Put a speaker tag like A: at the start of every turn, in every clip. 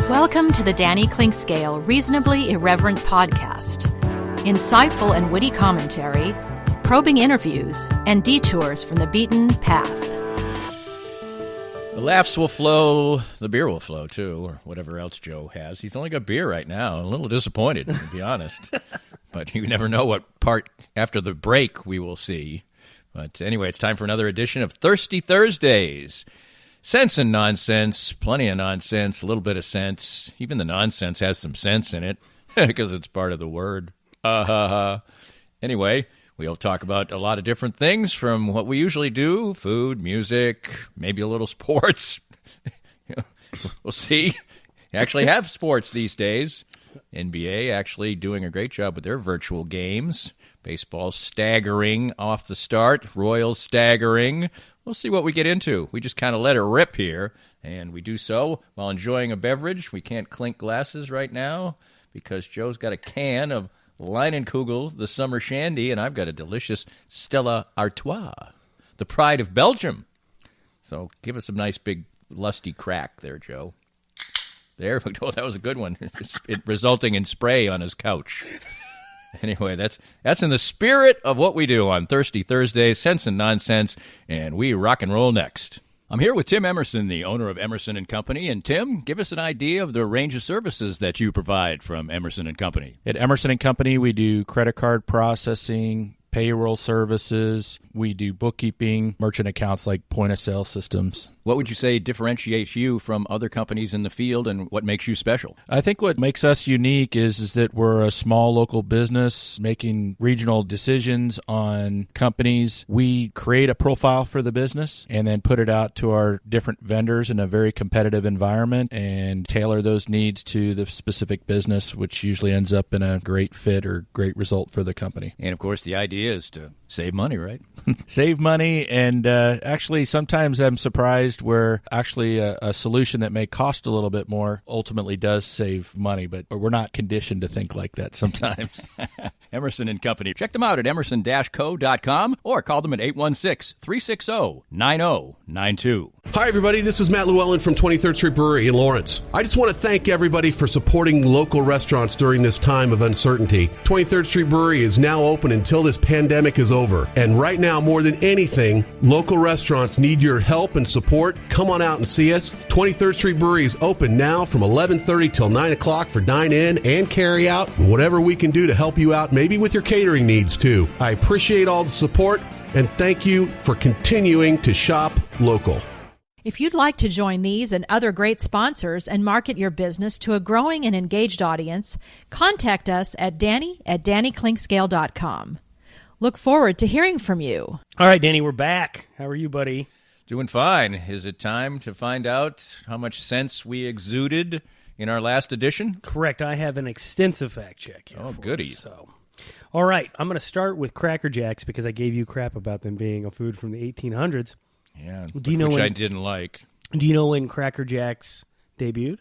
A: Welcome to the Danny Clinkscale Reasonably Irreverent podcast. Insightful and witty commentary, probing interviews, and detours from the beaten path.
B: The laughs will flow, the beer will flow too, or whatever else Joe has. He's only got beer right now. I'm a little disappointed, to be honest. But you never know what part after the break we will see. But anyway, it's time for another edition of Thirsty Thursdays. Sense and nonsense, plenty of nonsense, a little bit of sense. Even the nonsense has some sense in it because it's part of the word. Anyway, we'll talk about a lot of different things from what we usually do, food, music, maybe a little sports. We'll see. You actually have sports these days. NBA actually doing a great job with their virtual games. Baseball staggering off the start. Royals staggering. We'll see what we get into. We just kind of let it rip here, and we do so while enjoying a beverage. We can't clink glasses right now because Joe's got a can of Leinenkugel, the summer shandy, and I've got a delicious Stella Artois, the pride of Belgium. So give us a nice big lusty crack there, Joe. There we go. That was a good one. It resulting in spray on his couch. Anyway, that's in the spirit of what we do on Thirsty Thursdays, Sense and Nonsense, and we rock and roll next. I'm here with Tim Emerson, the owner of Emerson & Company. And Tim, give us an idea of the range of services that you provide from Emerson & Company.
C: At Emerson & Company, we do credit card processing, payroll services. We do bookkeeping, merchant accounts like point-of-sale systems.
B: What would you say differentiates you from other companies in the field, and what makes you special?
C: I think what makes us unique is that we're a small local business making regional decisions on companies. We create a profile for the business and then put it out to our different vendors in a very competitive environment and tailor those needs to the specific business, which usually ends up in a great fit or great result for the company.
B: And, of course, the idea is to save money, right?
C: Save money, and actually sometimes I'm surprised where actually a solution that may cost a little bit more ultimately does save money, but we're not conditioned to think like that sometimes.
B: Emerson & Company. Check them out at emerson-co.com or call them at 816-360-9092.
D: Hi, everybody. This is Matt Llewellyn from 23rd Street Brewery in Lawrence. I just want to thank everybody for supporting local restaurants during this time of uncertainty. 23rd Street Brewery is now open until this pandemic is over. And right now, more than anything, local restaurants need your help and support. Come on out and see us. 23rd Street Brewery is open now from 11:30 till 9 o'clock for dine-in and carry-out. Whatever we can do to help you out, maybe with your catering needs, too. I appreciate all the support, and thank you for continuing to shop local.
A: If you'd like to join these and other great sponsors and market your business to a growing and engaged audience, contact us at danny@dannyclinkscale.com. Look forward to hearing from you.
E: All right, Danny, we're back. How are you, buddy?
B: Doing fine. Is it time to find out how much sense we exuded in our last edition?
E: Correct. I have an extensive fact check here.
B: Oh, goody.
E: So, all right, I'm going to start with Cracker Jacks because I gave you crap about them being a food from the 1800s.
B: Yeah,
E: which
B: I didn't like.
E: Do you know when Cracker Jacks debuted?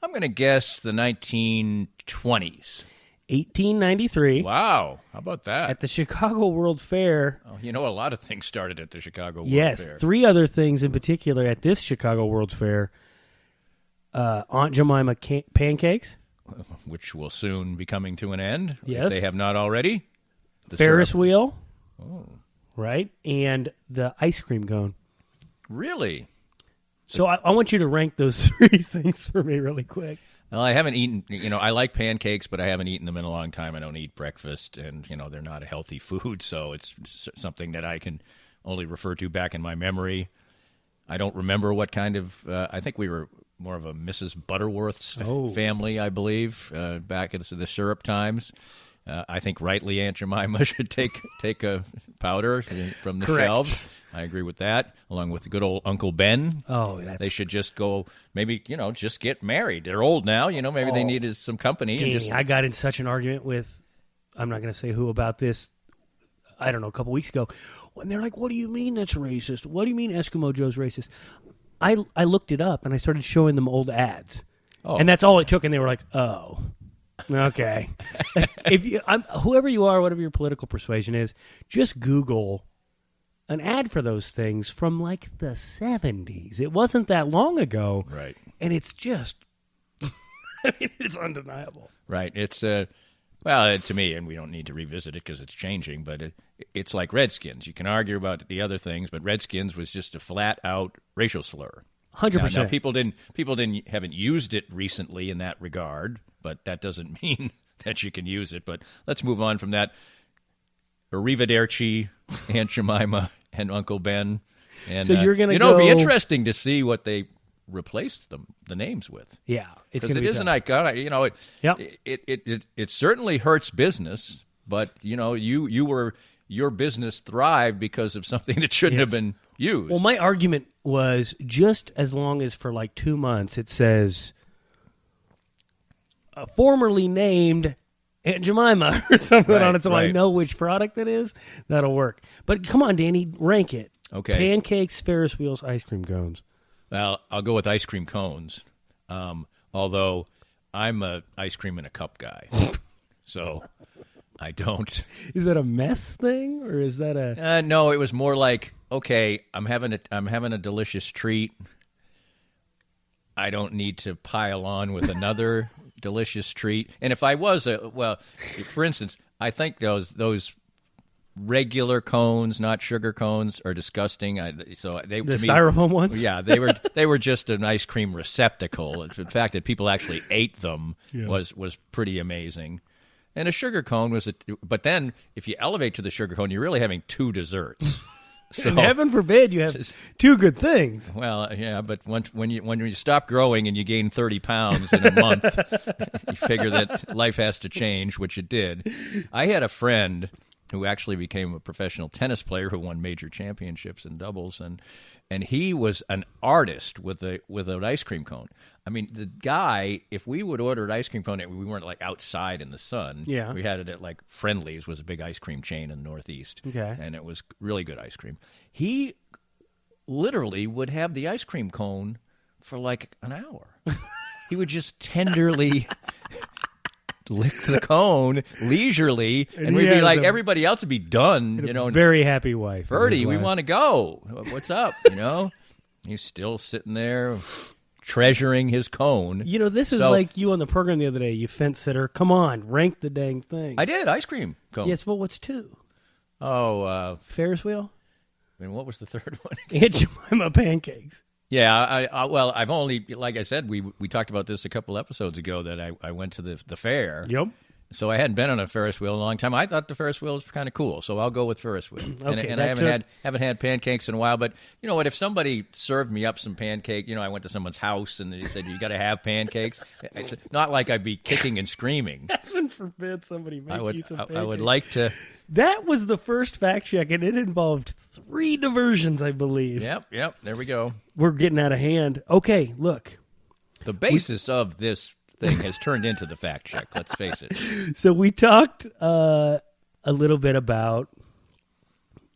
B: I'm going to guess the 1920s.
E: 1893.
B: Wow, how about that?
E: At the Chicago World Fair.
B: Oh, you know, a lot of things started at the Chicago World
E: Fair. Yes, three other things in particular at this Chicago World Fair. Aunt Jemima pancakes.
B: Which will soon be coming to an end,
E: yes,
B: if they have not already. The
E: Ferris
B: syrup.
E: wheel.
B: Oh.
E: Right? And the ice cream cone.
B: Really?
E: So I want you to rank those three things for me really quick.
B: Well, I haven't eaten, I like pancakes, but I haven't eaten them in a long time. I don't eat breakfast, and, they're not a healthy food, so it's something that I can only refer to back in my memory. I don't remember what kind of, I think we were more of a Mrs. Butterworth's family, I believe, back in the syrup times. I think rightly Aunt Jemima should take a powder from the
E: Correct.
B: shelves. I agree with that, along with the good old Uncle Ben.
E: Oh,
B: They should just go, maybe, just get married. They're old now, maybe they needed some company.
E: Danny, I got in such an argument with, I'm not going to say who about this, I don't know, a couple weeks ago, when they're like, what do you mean that's racist? What do you mean Eskimo Joe's racist? I looked it up, and I started showing them old ads. Oh. And that's all it took, and they were like, oh. Okay. Whoever you are, whatever your political persuasion is, just Google an ad for those things from like the 70s. It wasn't that long ago.
B: Right.
E: And it's just, I mean, it's undeniable.
B: Right. It's, well, to me, and we don't need to revisit it because it's changing, but it's like Redskins. You can argue about the other things, but Redskins was just a flat-out racial slur.
E: 100%.
B: Now people haven't used it recently in that regard, but that doesn't mean that you can use it. But let's move on from that. Arrivederci, Aunt Jemima, and Uncle Ben. And
E: So you're going to
B: it'd be interesting to see what they replace the names with.
E: Yeah, it's
B: Because
E: going to
B: it
E: be
B: is an
E: tough.
B: icon. You know,
E: Yep.
B: it certainly hurts business, but you know, your business thrived because of something that shouldn't have been used.
E: Well, my argument was just as long as for like 2 months it says formerly named Aunt Jemima or something on it, so I
B: right.
E: know which product it is. That'll work. But come on, Danny, rank it.
B: Okay.
E: Pancakes, Ferris wheels, ice cream cones.
B: Well, I'll go with ice cream cones, although I'm a ice cream in a cup guy, so I don't.
E: Is that a mess thing, or is that a?
B: No, it was more like, okay, I'm having a delicious treat. I don't need to pile on with another delicious treat. And if I was for instance, I think those regular cones, not sugar cones, are disgusting.
E: The styrofoam ones?
B: Yeah, they were just an ice cream receptacle. The fact that people actually ate them was pretty amazing. And a sugar cone but then if you elevate to the sugar cone, you're really having two desserts. So,
E: and heaven forbid you have two good things.
B: well, yeah, but when you stop growing and you gain 30 pounds in a month, you figure that life has to change, which it did. I had a friend who actually became a professional tennis player who won major championships in doubles, and he was an artist with an ice cream cone. I mean, the guy, if we would order an ice cream cone, we weren't like outside in the sun.
E: Yeah.
B: We had it at like Friendly's, was a big ice cream chain in the Northeast.
E: Okay.
B: And it was really good ice cream. He literally would have the ice cream cone for like an hour. He would just tenderly lick the cone leisurely, and we'd be like, everybody else would be done, you know.
E: Very happy wife.
B: Bertie, we want to go. What's up? You know, he's still sitting there treasuring his cone.
E: You know, this is like you on the program the other day. You fence sitter. Come on, rank the dang thing.
B: I did ice cream cone.
E: Yes, well, what's two?
B: Oh,
E: Ferris wheel.
B: and what was the third one?
E: Aunt Jemima pancakes.
B: Yeah, well, I've only, like I said, we talked about this a couple episodes ago that I went to the fair.
E: Yep.
B: So I hadn't been on a Ferris wheel in a long time. I thought the Ferris wheel was kind of cool, so I'll go with Ferris wheel.
E: Okay,
B: and I haven't had pancakes in a while. But you know what? If somebody served me up some pancake, you know, I went to someone's house and they said you got to have pancakes. It's not like I'd be kicking and screaming.
E: Heaven forbid somebody make you some pancakes.
B: I would like to.
E: That was the first fact check, and it involved 3 diversions, I believe.
B: Yep. There we go.
E: We're getting out of hand. Okay, look.
B: The basis of this thing has turned into the fact check. Let's face it.
E: So we talked a little bit about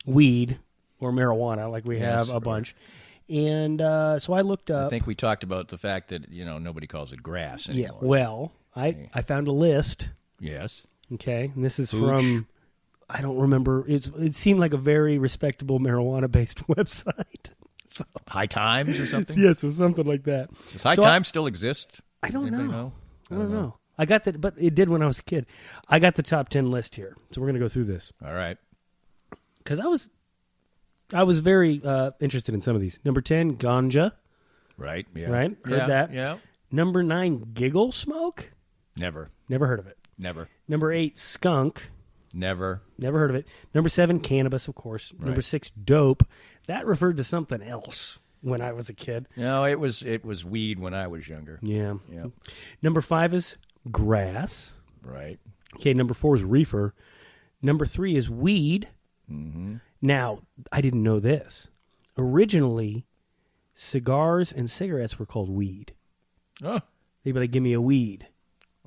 E: weed or marijuana, like we have a bunch. And so I looked up.
B: I think we talked about the fact that, you know, nobody calls it grass anymore.
E: Yeah, well, I found a list.
B: Yes.
E: Okay, and this is from, I don't remember. It seemed like a very respectable marijuana-based website. So,
B: High Times or something?
E: yes, it was something like that.
B: Does High Times still exist?
E: I don't
B: Anybody
E: know. I don't know. I got that, but it did when I was a kid. I got the top 10 list here, so we're going to go through this.
B: All right.
E: Because I was very interested in some of these. Number 10, ganja.
B: Right. Yeah.
E: Right? Heard that.
B: Yeah.
E: Number 9, giggle smoke.
B: Never.
E: Never heard of it.
B: Never.
E: Number 8, skunk.
B: Never.
E: Never heard of it. Number 7, cannabis, of course.
B: Right.
E: Number 6, dope. That referred to something else when I was a kid.
B: No, it was weed when I was younger.
E: Yeah.
B: Yeah.
E: Number 5 is grass.
B: Right.
E: Okay, number 4 is reefer. Number 3 is weed.
B: Mm-hmm.
E: Now, I didn't know this. Originally, cigars and cigarettes were called weed.
B: Oh,
E: They'd be like, give me a weed.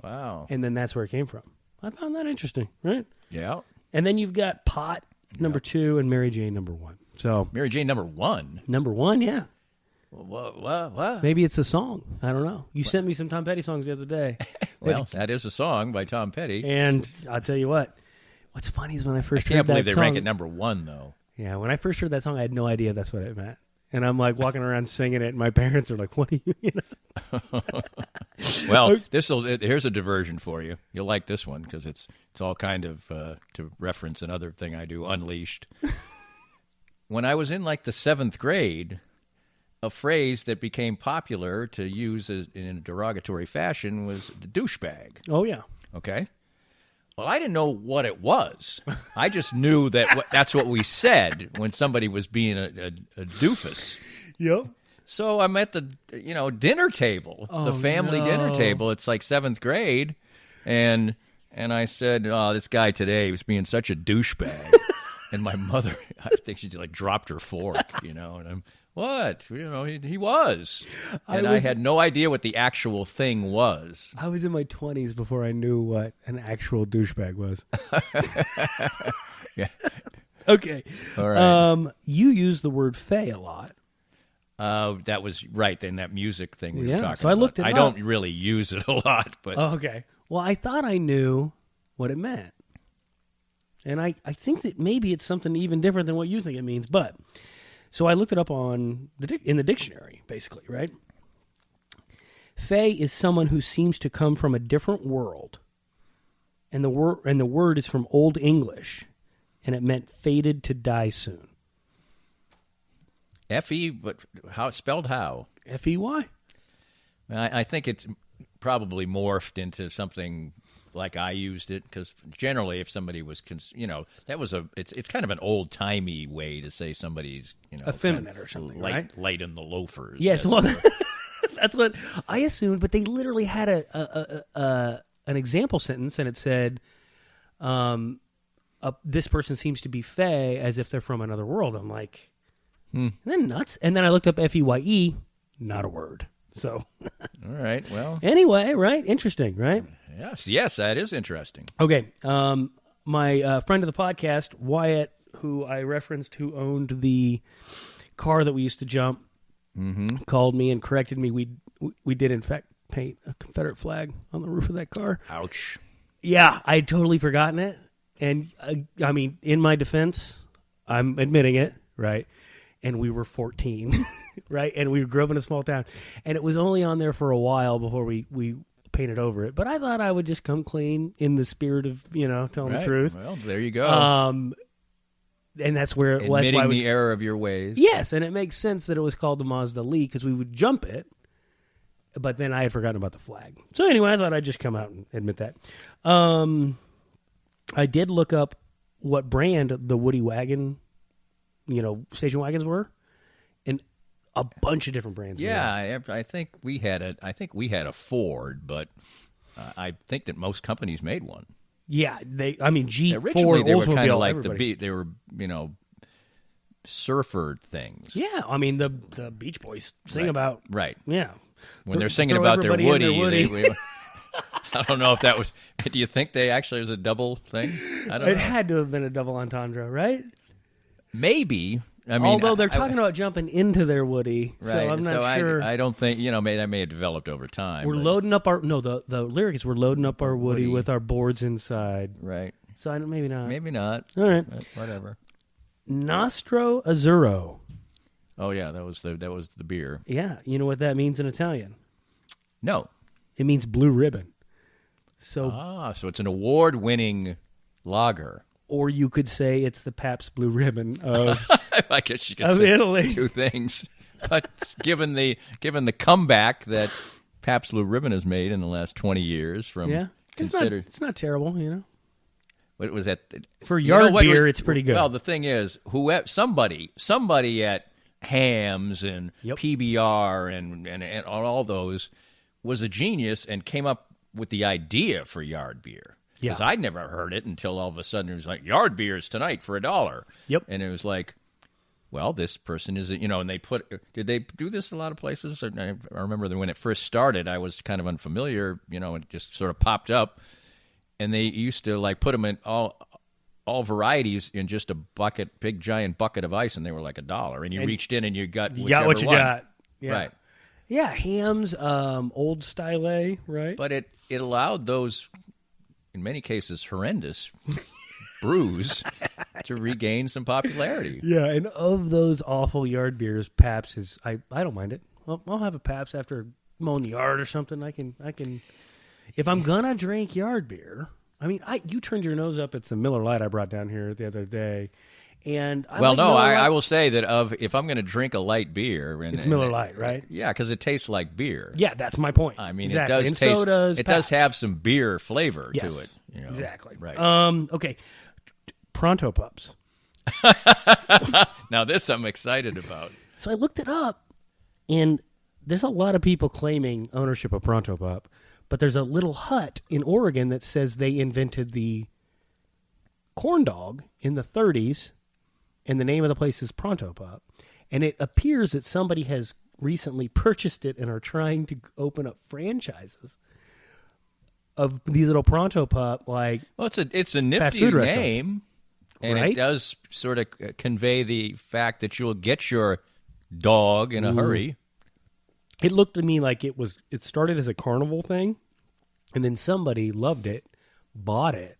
B: wow.
E: And then that's where it came from. I found that interesting, right?
B: Yeah.
E: And then you've got pot, number 2, and Mary Jane, number 1. So,
B: Mary Jane number 1.
E: number 1, yeah.
B: What?
E: Maybe it's a song. I don't know. You sent me some Tom Petty songs the other day.
B: Well, that is a song by Tom Petty.
E: And I'll tell you what. What's funny is when I
B: I
E: first
B: can't
E: heard
B: believe
E: that
B: they
E: song.
B: rank it number 1, though.
E: Yeah, when I first heard that song, I had no idea that's what it meant. And I'm like walking around singing it, and my parents are like, "What are you?" You know?
B: Well, here's a diversion for you. You'll like this one because it's all kind of to reference another thing I do, Unleashed. When I was in like the 7th grade, a phrase that became popular to use in a derogatory fashion was the douchebag.
E: Oh yeah.
B: Okay. Well, I didn't know what it was. I just knew that that's what we said when somebody was being a doofus.
E: Yep.
B: So I'm at the dinner table, the family dinner table. It's like 7th grade, and I said, "Oh, this guy today was being such a douchebag." And my mother, I think she like dropped her fork, and I'm, what? He was. And I had no idea what the actual thing was.
E: I was in my 20s before I knew what an actual douchebag was.
B: Yeah.
E: Okay.
B: All right.
E: You use the word "fey" a lot.
B: That was right in that music thing we were talking about.
E: So I looked it up.
B: I don't really use it a lot, but
E: Okay. Well, I thought I knew what it meant. And I think that maybe it's something even different than what you think it means. But so I looked it up in the dictionary, basically, right? Fey is someone who seems to come from a different world. And the word is from Old English, and it meant fated to die soon.
B: F-E, but spelled how?
E: F-E-Y.
B: I think it's probably morphed into something like I used it, because generally if somebody was, it's kind of an old-timey way to say somebody's,
E: effeminate or something, right?
B: Light in the loafers.
E: Yes, well, that's what I assumed, but they literally had an example sentence, and it said, this person seems to be fey as if they're from another world. I'm like, isn't that nuts? And then I looked up F-E-Y-E, not a word. So,
B: all right, well.
E: Anyway, right? Interesting, right?
B: Yes, that is interesting.
E: Okay, my friend of the podcast, Wyatt, who I referenced, who owned the car that we used to jump, called me and corrected me. We did, in fact, paint a Confederate flag on the roof of that car.
B: Ouch.
E: Yeah, I had totally forgotten it. And, I mean, in my defense, I'm admitting it, right? And we were 14, right? And we grew up in a small town. And it was only on there for a while before we painted over it. But I thought I would just come clean in the spirit of, telling the truth.
B: Well, there you go.
E: And that's where it was.
B: Admitting the error of your ways.
E: Yes, and it makes sense that it was called the Mazda Lee because we would jump it. But then I had forgotten about the flag. So anyway, I thought I'd just come out and admit that. I did look up what brand the Woody wagon, station wagons were, and a bunch of different brands.
B: Yeah, I think we had a Ford, but I think that most companies made one.
E: Yeah, Jeep,
B: originally
E: Ford,
B: they were kind of like
E: everybody.
B: they were surfer things.
E: Yeah, I mean the Beach Boys sing about
B: right.
E: Yeah,
B: when they're singing about their Woody. I don't know if that was. Do you think they actually was a double thing? I don't know.
E: It had to have been a double entendre, right?
B: Maybe. I mean,
E: although they're talking about jumping into their Woody,
B: right.
E: so I'm not sure.
B: I don't think that may have developed over time.
E: We're loading up the lyric is we're loading up our Woody with our boards inside.
B: Right.
E: So maybe not.
B: Maybe not.
E: All right.
B: Whatever.
E: Nostro Azzurro.
B: Oh yeah, that was the beer.
E: Yeah, you know what that means in Italian?
B: No.
E: It means blue ribbon. So
B: it's an award-winning lager.
E: Or you could say it's the Pabst Blue Ribbon of
B: I guess you could say
E: Italy.
B: Two things. But given the comeback that Pabst Blue Ribbon has made in the last 20 years from
E: it's not terrible,
B: What was that?
E: For yard beer, it's pretty good.
B: Well, the thing is, somebody at Hams and PBR and all those was a genius and came up with the idea for yard beer. Because I'd never heard it until all of a sudden it was like, yard beers tonight for $1.
E: Yep.
B: And it was like, well, this person is, and they did they do this a lot of places? I remember that when it first started, I was kind of unfamiliar, it just sort of popped up. And they used to like put them in all varieties in just a big giant bucket of ice, and they were like $1. And you reached in and you got
E: what you
B: one.
E: got. Yeah.
B: Right.
E: Yeah, Hams, Old Style, right?
B: But it allowed those, in many cases, horrendous brews to regain some popularity.
E: Yeah, and of those awful yard beers, Pabst is I don't mind it. I'll have a Pabst after mowing the yard or something. I can. If I'm gonna drink yard beer, I mean, you turned your nose up at some Miller Lite I brought down here the other day, and
B: I will say that if I'm going to drink a light beer,
E: it's Miller Lite, right?
B: Yeah, because it tastes like beer.
E: Yeah, that's my point.
B: I mean,
E: exactly.
B: it does
E: and
B: taste.
E: So does
B: it
E: Pabst.
B: does have some beer flavor to it.
E: Exactly.
B: Right.
E: Okay. Pronto Pups.
B: Now this I'm excited about.
E: So I looked it up, and there's a lot of people claiming ownership of Pronto Pup, but there's a little hut in Oregon that says they invented the corn dog in the 30s, and the name of the place is Pronto Pup. And it appears that somebody has recently purchased it and are trying to open up franchises of these little Pronto Pup, like
B: it's a nifty
E: food
B: name, and
E: right?
B: it does sort of convey the fact that you'll get your dog in a hurry.
E: It looked to me like it started as a carnival thing, and then somebody loved it, bought it,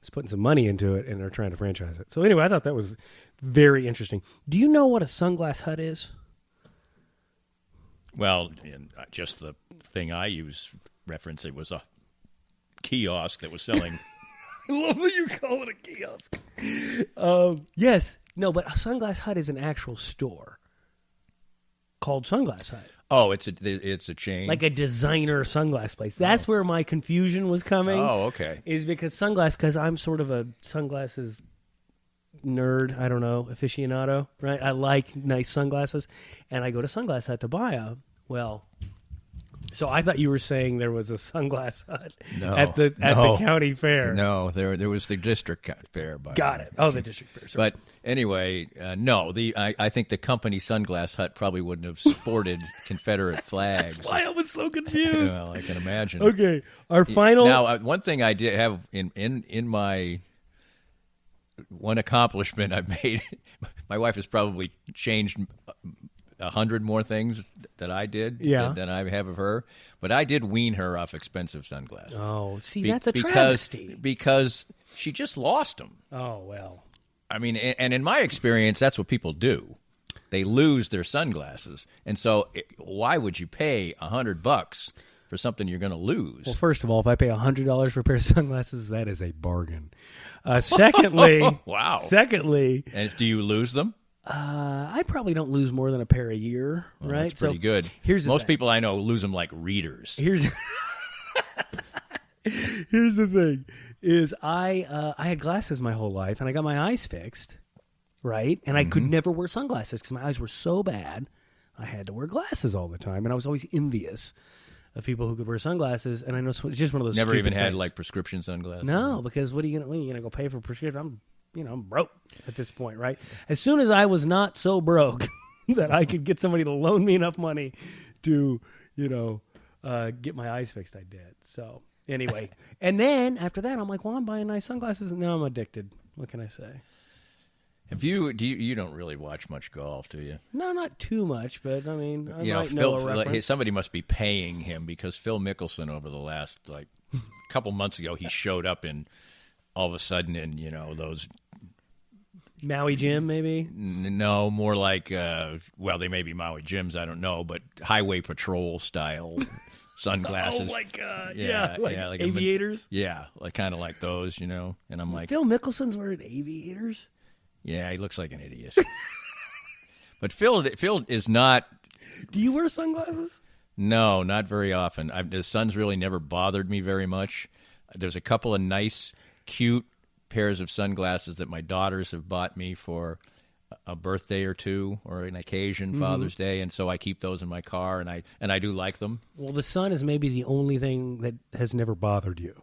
E: is putting some money into it, and they're trying to franchise it. So anyway, I thought that was very interesting. Do you know what a sunglass hut is?
B: Well, just the thing I use reference, it was a kiosk that was selling.
E: I love that you call it a kiosk. Yes. No, but a sunglass hut is an actual store called Sunglass Hut.
B: Oh, it's a chain?
E: Like a designer sunglass place. That's where my confusion was coming.
B: Oh, okay.
E: Is because I'm sort of a sunglasses nerd, I don't know, aficionado, right? I like nice sunglasses, and I go to Sunglass Hut to buy them. Well, so I thought you were saying there was a Sunglass Hut at the county fair.
B: No, there was the district fair.
E: Got it. Oh, the district fair. Sorry.
B: But anyway, no. I think the company Sunglass Hut probably wouldn't have sported Confederate flags.
E: That's why I was so confused.
B: Well, I can imagine.
E: Okay, our final.
B: Now, one thing I did have in my one accomplishment I've made. My wife has probably changed 100 more things that I did than I have of her. But I did wean her off expensive sunglasses.
E: Oh, see, that's a travesty.
B: Because she just lost them.
E: Oh, well.
B: I mean, and in my experience, that's what people do. They lose their sunglasses. And so why would you pay $100 for something you're going to lose?
E: Well, first of all, if I pay $100 for a pair of sunglasses, that is a bargain. Secondly,
B: wow.
E: Secondly,
B: and do you lose them?
E: I probably don't lose more than a pair a year, right?
B: That's pretty good. Most people I know lose them like readers.
E: Here's the thing: is I had glasses my whole life, and I got my eyes fixed, right? And I could never wear sunglasses because my eyes were so bad. I had to wear glasses all the time, and I was always envious of people who could wear sunglasses. And I know it's just one of those.
B: Never even had
E: things.
B: like prescription sunglasses.
E: No, because what are you gonna go pay for prescription? I'm broke at this point, right? As soon as I was not so broke that I could get somebody to loan me enough money to, get my eyes fixed, I did. So anyway, and then after that, I'm like, well, I'm buying nice sunglasses, and now I'm addicted. What can I say?
B: You don't really watch much golf, do you?
E: No, not too much, but I mean, I might know a reference.
B: Somebody must be paying him because Phil Mickelson over the last couple months ago, he showed up in all of a sudden in those
E: Maui Jim, maybe?
B: No, more like they may be Maui Jims, I don't know, but highway patrol style sunglasses.
E: Oh my God! Like aviators.
B: Like kind of like those, And I'm like,
E: Phil Mickelson's wearing aviators.
B: Yeah, he looks like an idiot. But Phil is not.
E: Do you wear sunglasses?
B: No, not very often. The sun's really never bothered me very much. There's a couple of nice, cute pairs of sunglasses that my daughters have bought me for a birthday or two or an occasion, Father's Day, and so I keep those in my car, and I do like them.
E: Well, the sun is maybe the only thing that has never bothered you.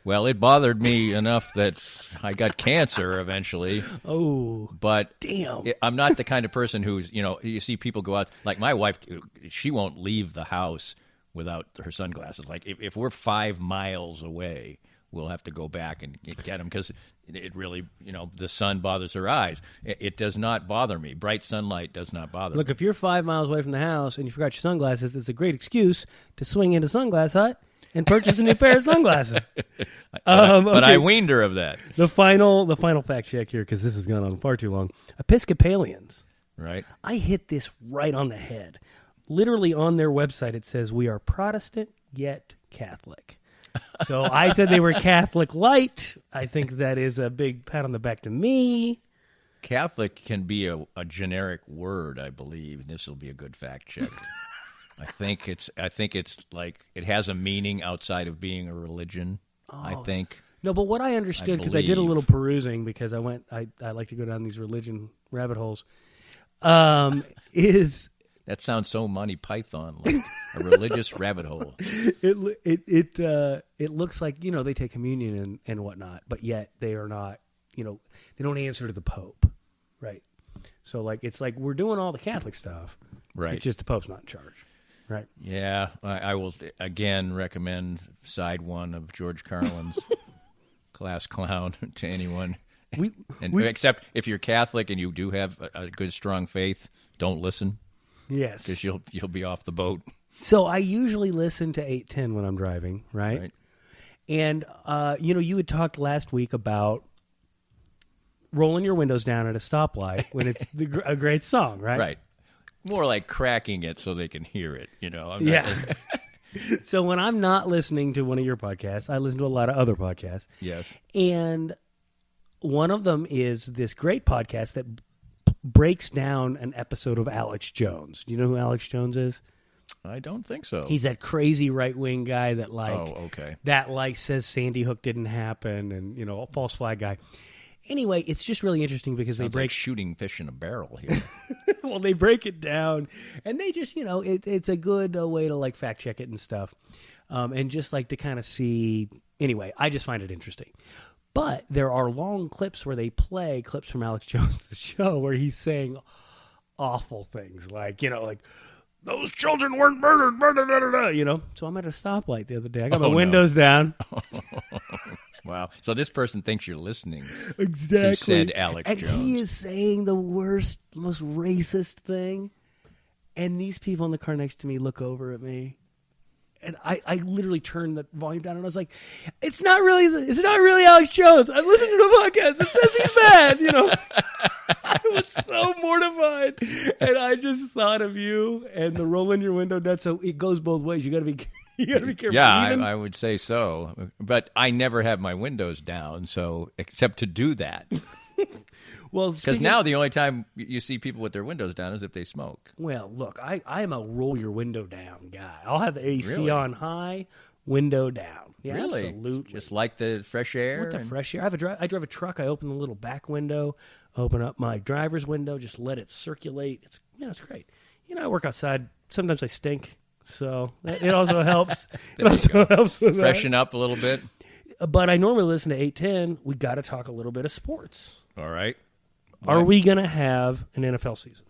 B: Well, it bothered me enough that I got cancer eventually.
E: Oh,
B: but
E: damn!
B: I'm not the kind of person who's you see people go out like my wife. She won't leave the house without her sunglasses. Like if we're 5 miles away, we'll have to go back and get them because it really, the sun bothers her eyes. It does not bother me. Bright sunlight does not bother me.
E: Look, if you're 5 miles away from the house and you forgot your sunglasses, it's a great excuse to swing into Sunglass Hut and purchase a new pair of sunglasses.
B: But I weaned her of that.
E: The final fact check here, because this has gone on far too long. Episcopalians.
B: Right.
E: I hit this right on the head. Literally on their website, it says, we are Protestant yet Catholic. So I said they were Catholic light. I think that is a big pat on the back to me.
B: Catholic can be a generic word, I believe. This will be a good fact check. I think it's like it has a meaning outside of being a religion. I think.
E: No, but what I understood, because I did a little perusing, because I like to go down these religion rabbit holes, is
B: that sounds so Monty Python, like a religious rabbit hole.
E: It looks like, they take communion and whatnot, but yet they are not, they don't answer to the Pope, right? So like it's like we're doing all the Catholic stuff,
B: right?
E: It's just the Pope's not in charge, right?
B: Yeah, I will again recommend side one of George Carlin's Class Clown to anyone. Except if you're Catholic and you do have a good strong faith, don't listen.
E: Yes,
B: because you'll be off the boat.
E: So I usually listen to 810 when I'm driving, right? And you had talked last week about rolling your windows down at a stoplight when it's a great song, right?
B: Right. More like cracking it so they can hear it. So
E: when I'm not listening to one of your podcasts, I listen to a lot of other podcasts.
B: Yes.
E: And one of them is this great podcast that breaks down an episode of Alex Jones. Do you know who Alex Jones is?
B: I don't think so.
E: He's that crazy right-wing guy that says Sandy Hook didn't happen and, a false flag guy. Anyway, it's just really interesting because they break
B: like shooting fish in a barrel here.
E: Well, they break it down and they just, it's a good way to like fact check it and stuff. And just like to kind of see, anyway, I just find it interesting. But there are long clips where they play clips from Alex Jones' show where he's saying awful things like, like, those children weren't murdered, So I'm at a stoplight the other day. I got my windows down.
B: Wow. So this person thinks you're listening.
E: Exactly.
B: To said Alex Jones.
E: And he is saying the worst, most racist thing. And these people in the car next to me look over at me. And I literally turned the volume down and I was like, it's not really Alex Jones. I'm listening to a podcast. It says he's bad, I was so mortified. And I just thought of you and the rolling your window down. So it goes both ways. You got to be careful.
B: Yeah, I would say so. But I never have my windows down, so except to do that.
E: Well,
B: because now the only time you see people with their windows down is if they smoke.
E: Well, look, I'm a roll your window down guy. I'll have the AC
B: Really?
E: on high, window down. Yeah,
B: really?
E: Absolutely.
B: Just like the fresh air?
E: With the fresh air. I drive a truck. I open the little back window, open up my driver's window, just let it circulate. It's great. I work outside. Sometimes I stink, so it also helps. It also helps with
B: freshen up a little bit.
E: But I normally listen to 810. We got to talk a little bit of sports.
B: All right.
E: Are we going to have an NFL season?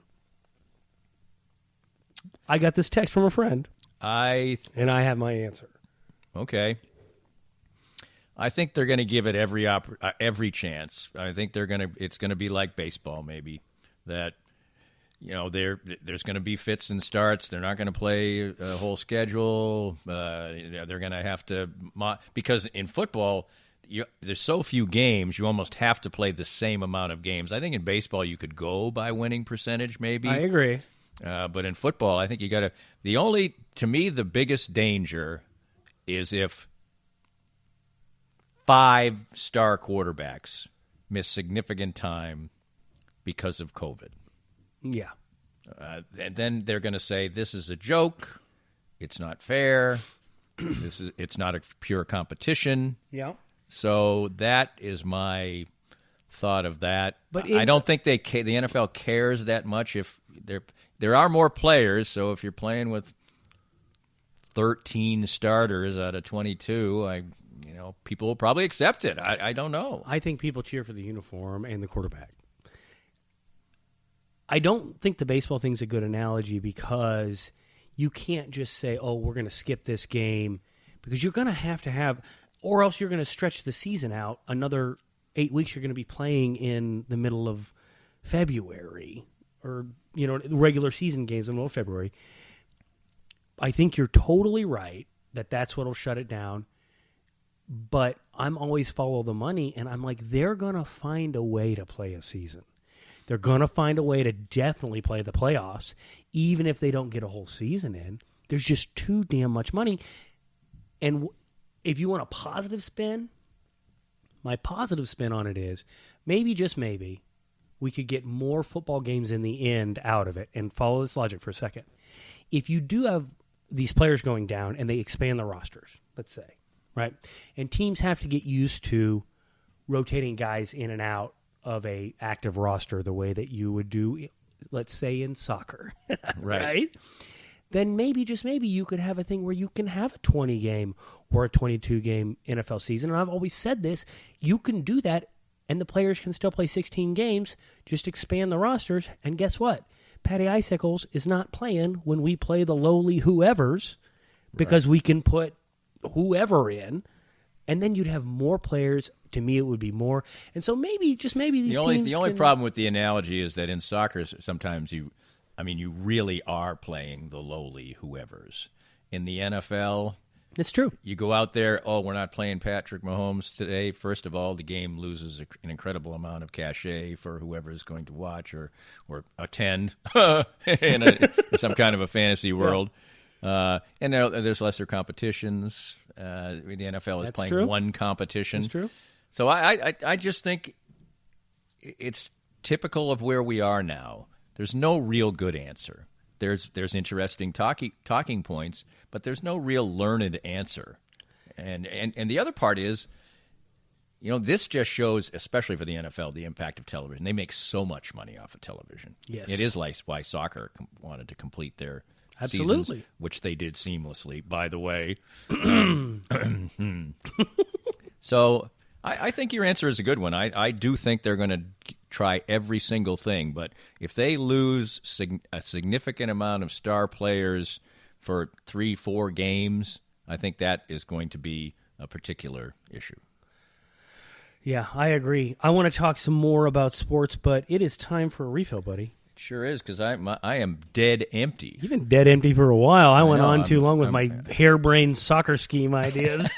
E: I got this text from a friend. And I have my answer.
B: Okay. I think they're going to give it every chance. I think it's going to be like baseball maybe, that there's going to be fits and starts. They're not going to play a whole schedule. They're going to have to because in football there's so few games, you almost have to play the same amount of games. I think in baseball you could go by winning percentage maybe.
E: I agree.
B: But in football, I think you got to to me, the biggest danger is if 5-star quarterbacks miss significant time because of COVID.
E: Yeah.
B: And then they're going to say, this is a joke. It's not fair. It's not a pure competition.
E: Yeah.
B: So that is my thought of that. But I don't think the NFL cares that much if there are more players. So if you're playing with 13 starters out of 22, people will probably accept it. I don't know.
E: I think people cheer for the uniform and the quarterback. I don't think the baseball thing's a good analogy because you can't just say, oh, we're going to skip this game, because you're going to have, or else you're going to stretch the season out another 8 weeks. You're going to be playing in the middle of February, or, regular season games in the middle of February. I think you're totally right that's what'll shut it down. But I'm always follow the money, and I'm like, they're going to find a way to play a season. They're going to find a way to definitely play the playoffs, even if they don't get a whole season in. There's just too damn much money. And if you want a positive spin, my positive spin on it is maybe, just maybe, we could get more football games in the end out of it. And follow this logic for a second. If you do have these players going down and they expand the rosters, let's say, right? And teams have to get used to rotating guys in and out of a active roster the way that you would do, let's say, in soccer, right? Then maybe, just maybe, you could have a thing where you can have a 20-game or a 22-game NFL season. And I've always said this, you can do that, and the players can still play 16 games, just expand the rosters, and guess what? Patty Icicles is not playing when we play the lowly whoever's, because we can put whoever in, and then you'd have more players. To me, it would be more. And so maybe, just maybe, these teams
B: The only problem with the analogy is that in soccer, sometimes you really are playing the lowly whoever's. In the NFL,
E: it's true.
B: You go out there, we're not playing Patrick Mahomes today. First of all, the game loses an incredible amount of cachet for whoever is going to watch or attend in some kind of a fantasy world. And there's lesser competitions. The NFL is playing one competition.
E: That's true.
B: So I just think it's typical of where we are now. There's no real good answer. There's interesting talking points, but there's no real learned answer. And the other part is, this just shows, especially for the NFL, the impact of television. They make so much money off of television.
E: Yes.
B: It is like why soccer wanted to complete their
E: Absolutely.
B: seasons, which they did seamlessly, by the way. So I think your answer is a good one. I do think they're going to try every single thing, but if they lose a significant amount of star players for 3-4 games, I think that is going to be a particular issue.
E: Yeah, I agree. I want to talk some more about sports, but it is time for a refill, buddy.
B: It sure is, because I am dead empty.
E: You've been dead empty for a while. I went
B: know,
E: on too long with my harebrained soccer scheme ideas.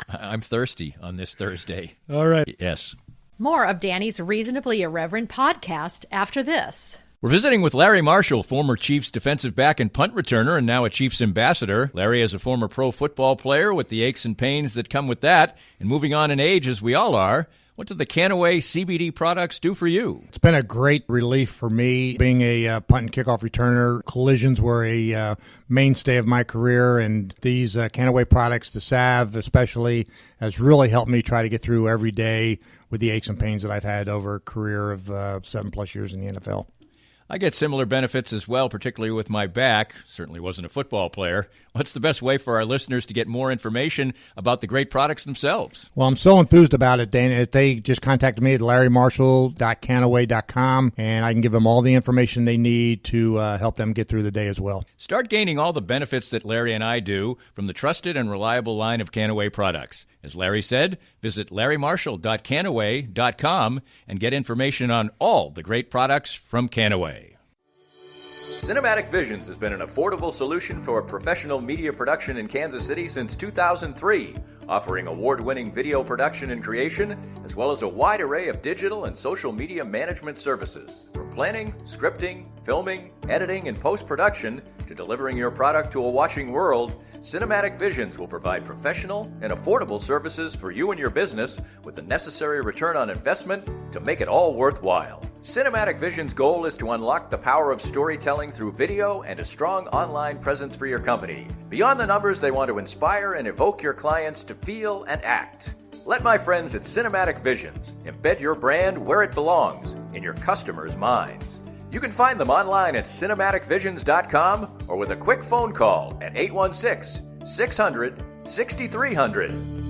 B: I'm thirsty on this Thursday.
E: All right.
B: Yes.
A: More of Danny's Reasonably Irreverent podcast after this.
B: We're visiting with Larry Marshall, former Chiefs defensive back and punt returner, and now a Chiefs ambassador. Larry is a former pro football player with the aches and pains that come with that, and moving on in age as we all are. What do the Canaway CBD products do for you?
F: It's been a great relief for me. Being a punt and kickoff returner, collisions were a mainstay of my career, and these Canaway products, the salve especially, has really helped me try to get through every day with the aches and pains that I've had over a career of 7+ years in the NFL.
B: I get similar benefits as well, particularly with my back. Certainly wasn't a football player. What's the best way for our listeners to get more information about the great products themselves?
F: Well, I'm so enthused about it, Dana. They just contacted me at larrymarshall.canaway.com, and I can give them all the information they need to help them get through the day as well.
B: Start gaining all the benefits that Larry and I do from the trusted and reliable line of Canaway products. As Larry said, visit larrymarshall.canaway.com and get information on all the great products from Canaway. Cinematic Visions has been an affordable solution for professional media production in Kansas City since 2003, offering award-winning video production and creation, as well as a wide array of digital and social media management services. From planning, scripting, filming, editing, and post-production, to delivering your product to a watching world, Cinematic Visions will provide professional and affordable services for you and your business with the necessary return on investment to make it all worthwhile. Cinematic Vision's goal is to unlock the power of storytelling through video and a strong online presence for your company. Beyond the numbers, they want to inspire and evoke your clients to feel and act. Let my friends at Cinematic Visions embed your brand where it belongs, in your customers' minds. You can find them online at cinematicvisions.com or with a quick phone call at 816-600-6300.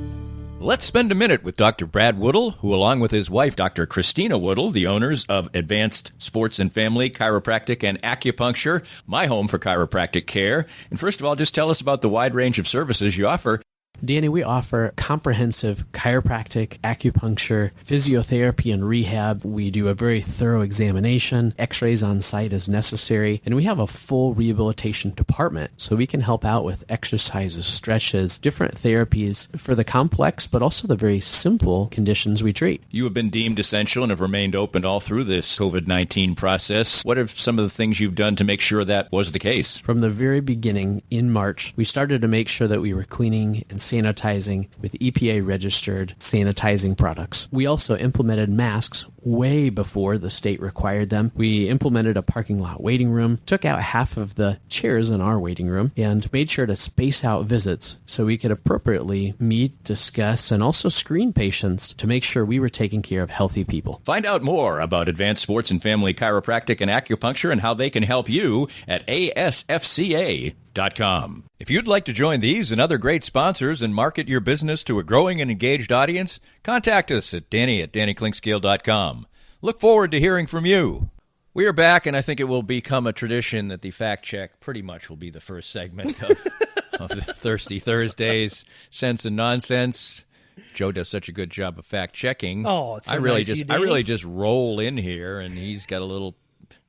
B: Let's spend a minute with Dr. Brad Woodle, who, along with his wife, Dr. Christina Woodle, the owners of Advanced Sports and Family Chiropractic and Acupuncture, my home for chiropractic care. And first of all, just tell us about the wide range of services you offer.
G: Danny, we offer comprehensive chiropractic, acupuncture, physiotherapy, and rehab. We do a very thorough examination, x-rays on site as necessary, and we have a full rehabilitation department, so we can help out with exercises, stretches, different therapies for the complex, but also the very simple conditions we treat.
B: You have been deemed essential and have remained open all through this COVID-19 process. What are some of the things you've done to make sure that was the case?
G: From the very beginning, in March, we started to make sure that we were cleaning and sanitizing with EPA-registered sanitizing products. We also implemented masks way before the state required them. We implemented a parking lot waiting room, took out half of the chairs in our waiting room, and made sure to space out visits so we could appropriately meet, discuss, and also screen patients to make sure we were taking care of healthy people.
B: Find out more about Advanced Sports and Family Chiropractic and Acupuncture and how they can help you at asfca.com. If you'd like to join these and other great sponsors and market your business to a growing and engaged audience, contact us at danny@dannyclinkscale.com. Look forward to hearing from you. We are back, and I think it will become a tradition that the fact check pretty much will be the first segment of the Thirsty Thursdays, Sense and Nonsense. Joe does such a good job of fact checking.
E: Oh, it's so
B: I really
E: nice of you,
B: I really
E: Danny.
B: just roll in here, and he's got a little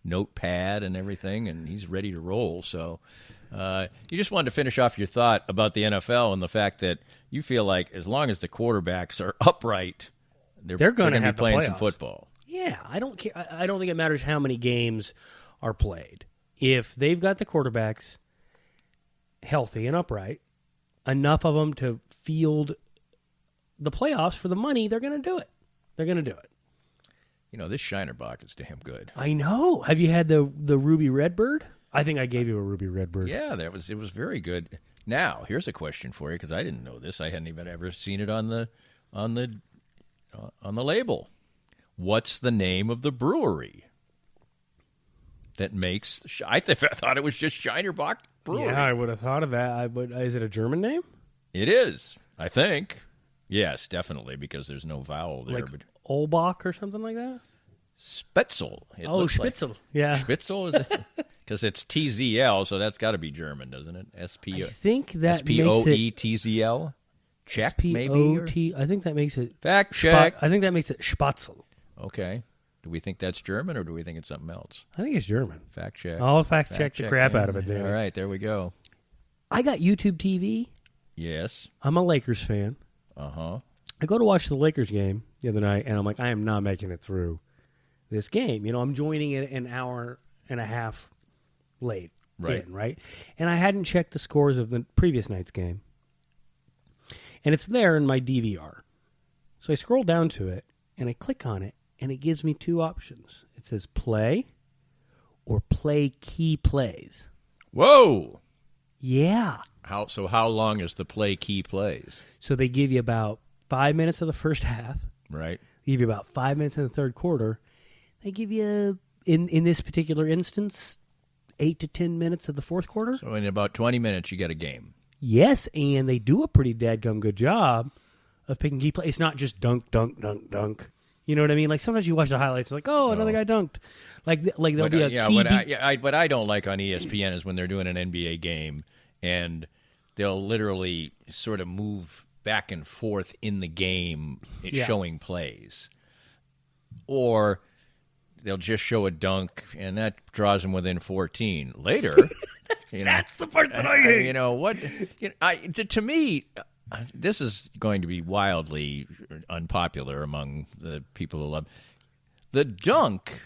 B: notepad and everything, and he's ready to roll. So you just wanted to finish off your thought about the NFL and the fact that you feel like as long as the quarterbacks are upright, they're going to
E: have
B: be
E: the
B: playing some
E: playoffs.
B: football.
E: Yeah, I don't care. I don't think it matters how many games are played. If they've got the quarterbacks healthy and upright, enough of them to field the playoffs for the money, they're going to do it. They're going to do it.
B: You know, this Shinerbach is damn good.
E: I know. Have you had the Ruby Redbird? I think I gave you a Ruby Redbird.
B: Yeah, it was very good. Now, here's a question for you because I didn't know this. I hadn't even ever seen it on the label. What's the name of the brewery that makes? I thought it was just Shinerbach Brewery.
E: Yeah, I would have thought of that. Is it a German name?
B: It is, I think. Yes, definitely, because there's no vowel there.
E: Like
B: But
E: Olbach or something like that?
B: Spitzel.
E: Spitzel. Yeah.
B: Spitzel is because it's TZL, so that's got to be German, doesn't it?
E: I think that makes it
B: SPOETZL. Czech, maybe.
E: SPOT. I think that makes it
B: Fact check.
E: I think that makes it Spatzel.
B: Okay. Do we think that's German or do we think it's something else?
E: I think it's German.
B: Fact check.
E: I'll fact check the crap out of it, Danny.
B: All right, there we go.
E: I got YouTube TV.
B: Yes.
E: I'm a Lakers fan.
B: Uh-huh.
E: I go to watch the Lakers game the other night, and I'm like, I am not making it through this game. You know, I'm joining it an hour and a half late.
B: Right.
E: Right? And I hadn't checked the scores of the previous night's game. And it's there in my DVR. So I scroll down to it, and I click on it, and it gives me two options. It says play or play key plays.
B: Whoa!
E: Yeah.
B: How long is the play key plays?
E: So they give you about 5 minutes of the first half.
B: Right.
E: They give you about 5 minutes in the third quarter. They give you, in this particular instance, 8 to 10 minutes of the fourth quarter.
B: So in about 20 minutes, you get a game.
E: Yes, and they do a pretty dadgum good job of picking key plays. It's not just dunk, dunk, dunk, dunk. You know what I mean? Like sometimes you watch the highlights, like, oh, another guy dunked. Like there'll be a key.
B: What I don't like on ESPN is when they're doing an NBA game and they'll literally sort of move back and forth in the game showing plays. Or they'll just show a dunk, and that draws them within 14. Later,
E: That's the part that I hate.
B: You know, what? To me, this is going to be wildly unpopular among the people who love the dunk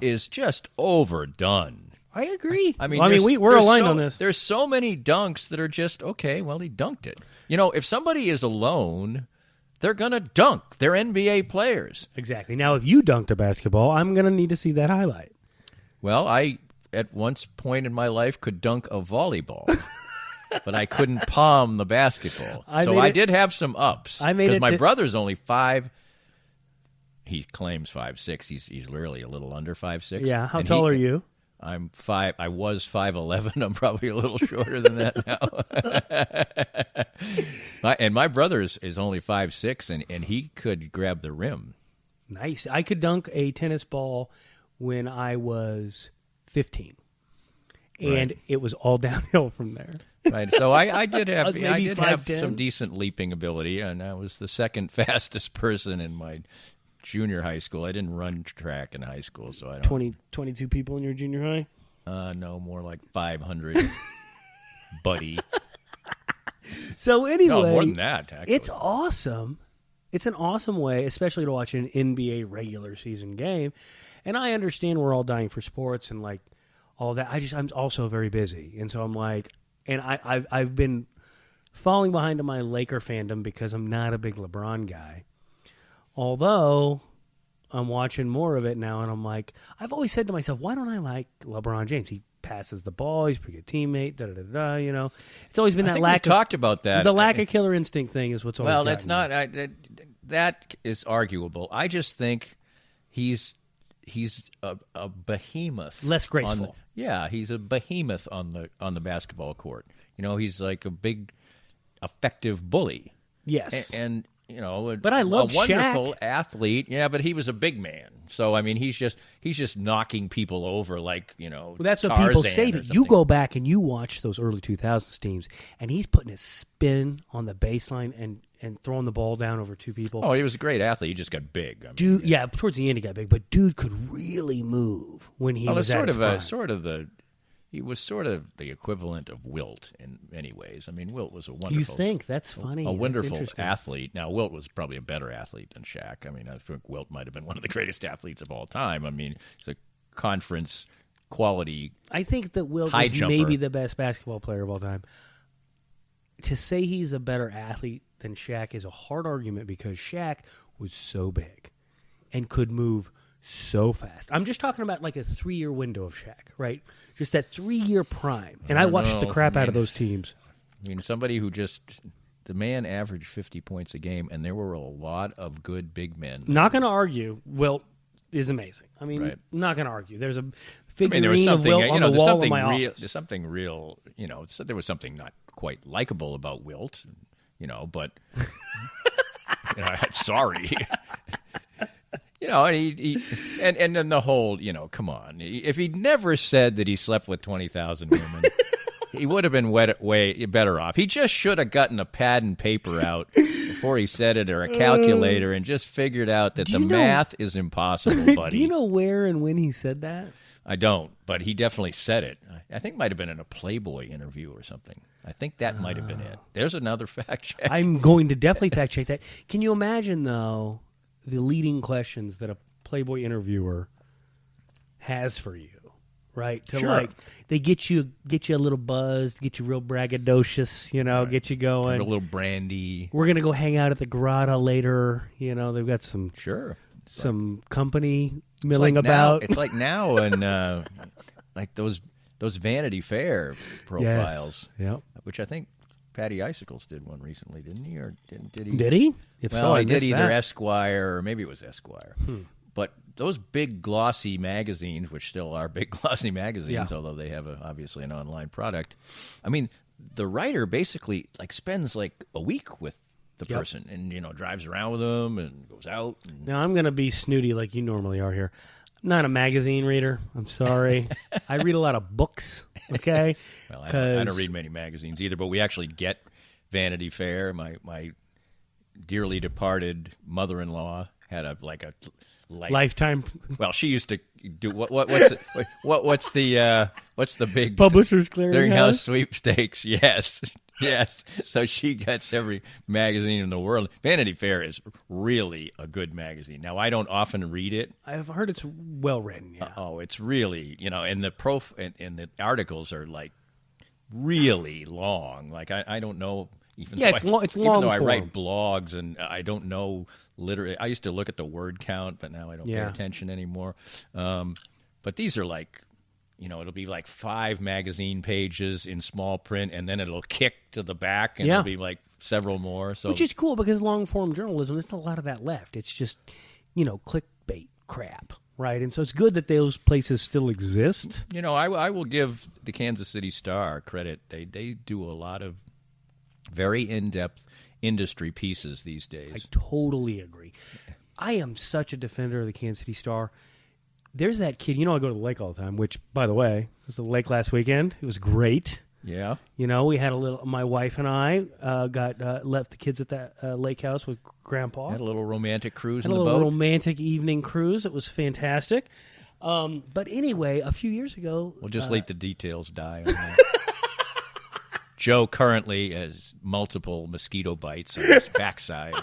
B: is just overdone.
E: I agree.
B: I mean,
E: we're aligned on this.
B: There's so many dunks that are just, okay, well, he dunked it. You know, if somebody is alone, they're going to dunk. They're NBA players.
E: Exactly. Now, if you dunked a basketball, I'm going to need to see that highlight.
B: Well, I, at one point in my life, could dunk a volleyball. But I couldn't palm the basketball. I did have some ups. Because my brother's only 5. He claims 5'6". He's literally a little under 5'6".
E: Yeah. How tall are you?
B: I'm 5. I was 5'11". I'm probably a little shorter than that now. And my brother is only 5'6", and he could grab the rim.
E: Nice. I could dunk a tennis ball when I was 15. And it was all downhill from there.
B: Right. So I did have
E: was
B: I
E: maybe
B: did have
E: 5'10".
B: some decent leaping ability, and I was the second fastest person in my junior high school. I didn't run track in high school, so I don't.
E: 22 people in your junior high?
B: No, more like 500, buddy.
E: So anyway,
B: No, more than that. Actually,
E: it's awesome. It's an awesome way, especially to watch an NBA regular season game. And I understand we're all dying for sports and like all that. I'm also very busy, and so I'm like, and I've been falling behind on my Laker fandom because I'm not a big LeBron guy. Although I'm watching more of it now, and I'm like, I've always said to myself, why don't I like LeBron James? He passes the ball, he's a pretty good teammate, da-da-da-da, you know. It's always been
B: I
E: that
B: think
E: lack
B: we've
E: of...
B: talked about that.
E: The lack of killer instinct thing is what's always
B: Well,
E: gotten
B: that's
E: me.
B: not... that is arguable. I just think he's a behemoth.
E: Less graceful.
B: He's a behemoth on the basketball court. You know, he's like a big, effective bully.
E: Yes.
B: And you know,
E: But I love
B: a wonderful
E: Shaq.
B: athlete. Yeah, but he was a big man. So I mean, he's just knocking people over like, you know.
E: Well, that's what people
B: Tarzan
E: say.
B: or
E: That you
B: something.
E: go back and you watch those early 2000s teams, and he's putting his spin on the baseline and throwing the ball down over two people.
B: Oh, he was a great athlete. He just got big. I mean,
E: Dude, yeah, towards the end he got big, but dude could really move when he
B: well,
E: was
B: it's
E: at his prime.
B: he was sort of the equivalent of Wilt in many ways. I mean, Wilt was a
E: You
B: wonderful,
E: think? That's funny.
B: a
E: That's
B: wonderful
E: interesting.
B: athlete. Now, Wilt was probably a better athlete than Shaq. I mean, I think Wilt might have been one of the greatest athletes of all time. I mean, he's a conference quality.
E: I think that Wilt
B: High
E: is
B: jumper.
E: maybe the best basketball player of all time. To say he's a better athlete than Shaq is a hard argument because Shaq was so big and could move so fast. I'm just talking about like a 3-year window of Shaq, right? Just that 3-year prime. And I
B: don't
E: watched the
B: know.
E: crap
B: I
E: out of
B: mean-
E: those teams.
B: I mean, somebody who just the man averaged 50 points a game, and there were a lot of good big men.
E: Not going to argue. Wilt is amazing. I mean,
B: Right.
E: not going to argue. There's a
B: I mean,
E: figurine
B: there was
E: of
B: something,
E: Wilt
B: you
E: on
B: know,
E: the
B: there's
E: wall of
B: something
E: my
B: real.
E: office.
B: There's something real, you know. So there was something not quite likable about Wilt, you know. But you know, sorry, you know, and then the whole, you know, come on. If he'd never said that he slept with 20,000 women, he would have been way better off. He just should have gotten a pad and paper out before he said it, or a calculator, and just figured out that
E: Do
B: the
E: you know-
B: math is impossible, buddy.
E: Do you know where and when he said that?
B: I don't, but he definitely said it. I think it might have been in a Playboy interview or something. I think that might have been it. There's another fact check.
E: I'm going to definitely fact check that. Can you imagine, though, the leading questions that a Playboy interviewer has for you? Right? To
B: Sure.
E: like they get you a little buzzed, get you real braggadocious, you know, get you
B: Have
E: going.
B: a little brandy.
E: We're gonna go hang out at the Grotto later. You know, they've got some
B: Sure.
E: company
B: It's
E: milling
B: like
E: about.
B: Now, it's like now and like those Vanity Fair profiles,
E: Yep.
B: which I think Patty Icicles did one recently, didn't he? Or did he?
E: Did he? If
B: Well,
E: so, I
B: he did
E: missed
B: either
E: that.
B: Esquire or maybe it was Esquire. But those big glossy magazines, which still are big glossy magazines,
E: Yeah.
B: although they have obviously an online product. I mean, the writer basically like spends like a week with the
E: Yep.
B: person, and you know, drives around with them and goes out. And,
E: Now I'm gonna be snooty like you normally are here. I'm not a magazine reader. I'm sorry. I read a lot of books. Okay.
B: well, I don't read many magazines either, but we actually get Vanity Fair. My dearly departed mother-in-law had a
E: Lifetime
B: Well, she used to do what's the big
E: Publishers
B: clearinghouse
E: Clearinghouse.
B: sweepstakes? Yes, yes. So she gets every magazine in the world. Vanity Fair is really a good magazine. Now, I don't often read it.
E: I've heard it's well written. Yeah.
B: Oh, it's really, you know, and the articles are like really long. Like I don't know. Even
E: Yeah,
B: though
E: it's
B: even
E: long
B: though I
E: form.
B: write blogs and I don't know literally. I used to look at the word count, but now I don't pay
E: Yeah.
B: attention anymore. But these are like, you know, it'll be like 5 magazine pages in small print, and then it'll kick to the back, and
E: Yeah.
B: it'll be like several more. So
E: Which is cool because long form journalism, there's not a lot of that left. It's just, you know, clickbait crap, right? And so it's good that those places still exist.
B: you know, I will give the Kansas City Star credit. They do a lot of very in-depth industry pieces these days.
E: I totally agree. I am such a defender of the Kansas City Star. There's that kid, you know, I go to the lake all the time, which, by the way, was the lake last weekend. It was great.
B: Yeah.
E: You know, we had a little. My wife and I left the kids at that lake house with Grandpa.
B: Had a little romantic cruise
E: Had
B: in
E: a
B: the
E: little
B: boat.
E: romantic evening cruise. It was fantastic. But anyway, a few years ago,
B: We'll just let the details die on that. Joe currently has multiple mosquito bites on his backside.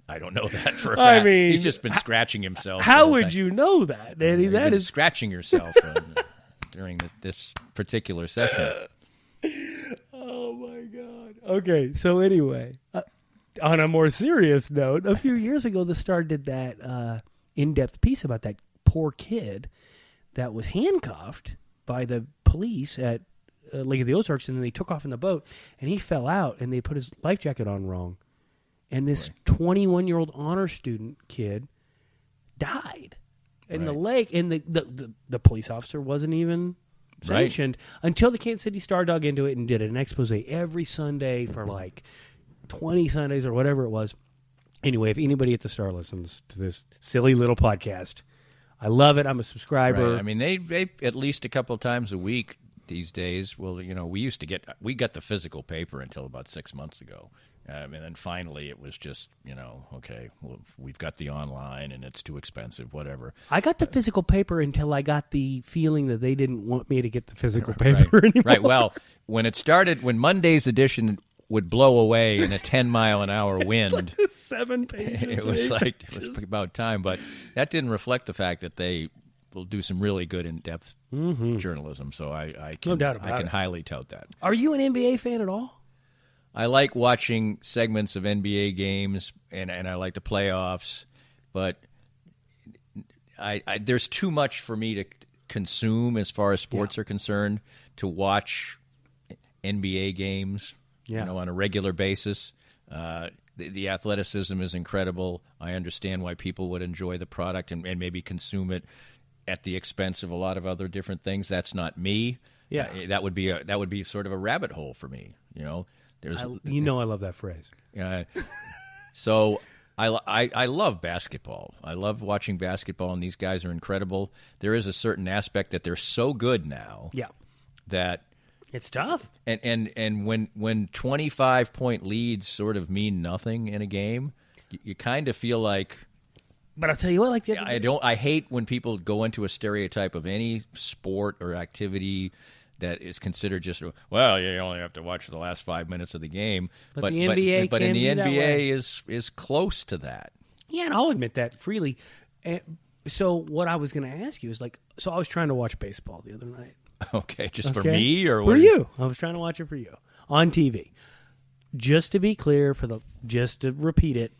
B: I don't know that for a fact.
E: I mean,
B: he's just been scratching himself. the
E: how
B: whole
E: would
B: time.
E: you know that, Danny?
B: You've
E: That
B: been
E: is
B: scratching yourself during this particular session.
E: Oh my God. Okay, so anyway, on a more serious note, a few years ago, the Star did that in-depth piece about that poor kid that was handcuffed by the police at Lake of the Ozarks, and then they took off in the boat, and he fell out, and they put his life jacket on wrong. And this 21-year-old honor student kid died in the lake, and the police officer wasn't even sanctioned until the Kansas City Star dug into it and did an expose every Sunday for like 20 Sundays or whatever it was. Anyway, if anybody at the Star listens to this silly little podcast, I love it. I'm a subscriber.
B: Right. I mean, they at least a couple times a week these days. Well, you know, we got the physical paper until about 6 months ago. And then finally it was just, you know, okay, well, we've got the online and it's too expensive, whatever.
E: I got the physical paper until I got the feeling that they didn't want me to get the physical paper anymore.
B: Right. Well, when Monday's edition would blow away in a 10-mile-an-hour wind,
E: 7 pages.
B: it was about time. But that didn't reflect the fact that they will do some really good in-depth journalism. So I can,
E: No doubt about
B: I can
E: it.
B: highly tout that.
E: Are you an NBA fan at all?
B: I like watching segments of NBA games, and I like the playoffs, but there's too much for me to consume as far as sports are concerned to watch NBA games, you know, on a regular basis. The athleticism is incredible. I understand why people would enjoy the product and maybe consume it at the expense of a lot of other different things. That's not me.
E: Yeah.
B: That would be sort of a rabbit hole for me, you know.
E: I love that phrase.
B: So I love basketball. I love watching basketball, and these guys are incredible. There is a certain aspect that they're so good now that
E: it's tough.
B: And when 25-point leads sort of mean nothing in a game, you kind of feel like.
E: But I'll tell you what,
B: I hate when people go into a stereotype of any sport or activity that is considered just, well, you only have to watch the last 5 minutes of the game.
E: But the NBA
B: but
E: can
B: in the
E: be that way.
B: NBA is close to that.
E: Yeah, and I'll admit that freely. So what I was going to ask you is so I was trying to watch baseball the other night.
B: Okay, just for me or
E: for
B: what?
E: you? I was trying to watch it for you on TV. Just to be clear, just to repeat it,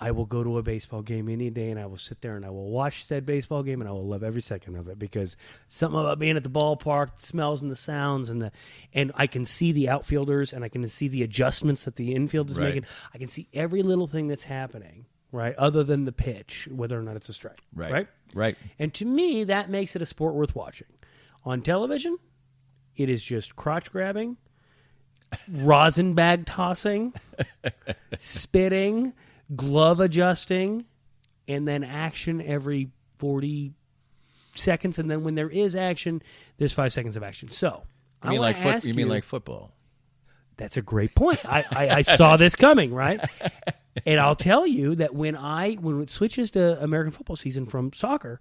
E: I will go to a baseball game any day, and I will sit there and I will watch said baseball game, and I will love every second of it because something about being at the ballpark, the smells and the sounds, and I can see the outfielders, and I can see the adjustments that the infield is making. I can see every little thing that's happening, right, other than the pitch, whether or not it's a strike. Right. And to me, that makes it a sport worth watching. On television, it is just crotch grabbing, rosin bag tossing, spitting, glove adjusting, and then action every 40 seconds. And then when there is action, there's 5 seconds of action. So,
B: you mean like football?
E: That's a great point. I saw this coming, right? And I'll tell you that when it switches to American football season from soccer,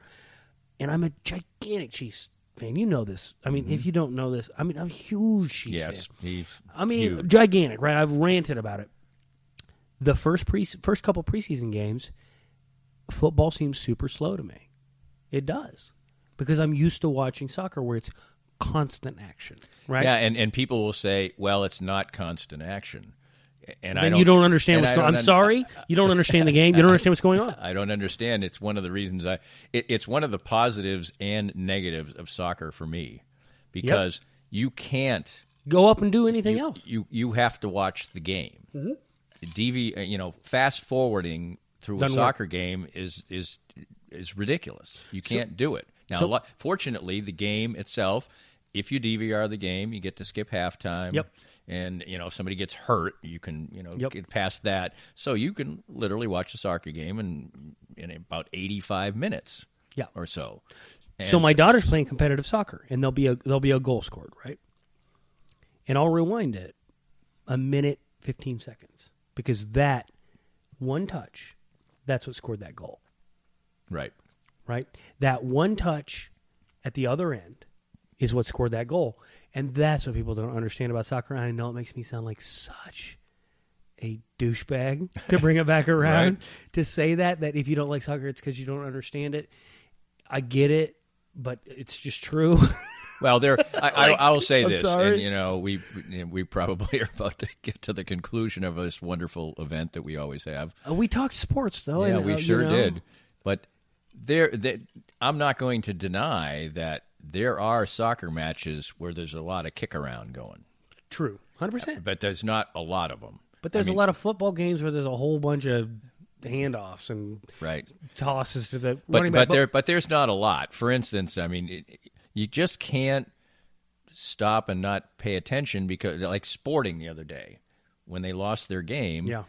E: and I'm a gigantic Chiefs fan. You know this. I mean, if you don't know this, I mean, I'm a huge Chiefs fan.
B: Huge.
E: Gigantic, right? I've ranted about it. The first couple preseason games, football seems super slow to me. It does. Because I'm used to watching soccer where it's constant action, right?
B: Yeah, and people will say, well, it's not constant action. And
E: you don't understand what's going on. I'm sorry? You don't understand the game? You don't understand what's going on?
B: I don't understand. It's one of the reasons it's one of the positives and negatives of soccer for me. Because you can't
E: go up and do anything else.
B: You have to watch the game. Mm-hmm. Fast forwarding through a soccer game is ridiculous. You can't do it. Now, fortunately, the game itself, if you DVR the game, you get to skip halftime.
E: Yep.
B: And, if somebody gets hurt, you can, get past that. So you can literally watch a soccer game in about 85 minutes or so. And
E: so my daughter's playing competitive soccer, and there'll be a goal scored, right? and I'll rewind it a minute, 15 seconds, because that one touch, that's what scored that goal.
B: Right.
E: Right? That one touch at the other end is what scored that goal. And that's what people don't understand about soccer. And I know it makes me sound like such a douchebag to bring it back around
B: Right.
E: to say that if you don't like soccer, it's because you don't understand it. I get it, but it's just true.
B: Well, I will say
E: I'm
B: this,
E: sorry.
B: and we probably are about to get to the conclusion of this wonderful event that we always have.
E: We talked sports, though.
B: Yeah,
E: and,
B: we sure
E: you know,
B: did. But I'm not going to deny that there are soccer matches where there's a lot of kick around going.
E: True, 100%.
B: But there's not a lot of them.
E: But there's a lot of football games where there's a whole bunch of handoffs and
B: right
E: tosses to the running back.
B: But there's not a lot. For instance, I mean, you just can't stop and not pay attention because, like Sporting the other day, when they lost their game,
E: yeah.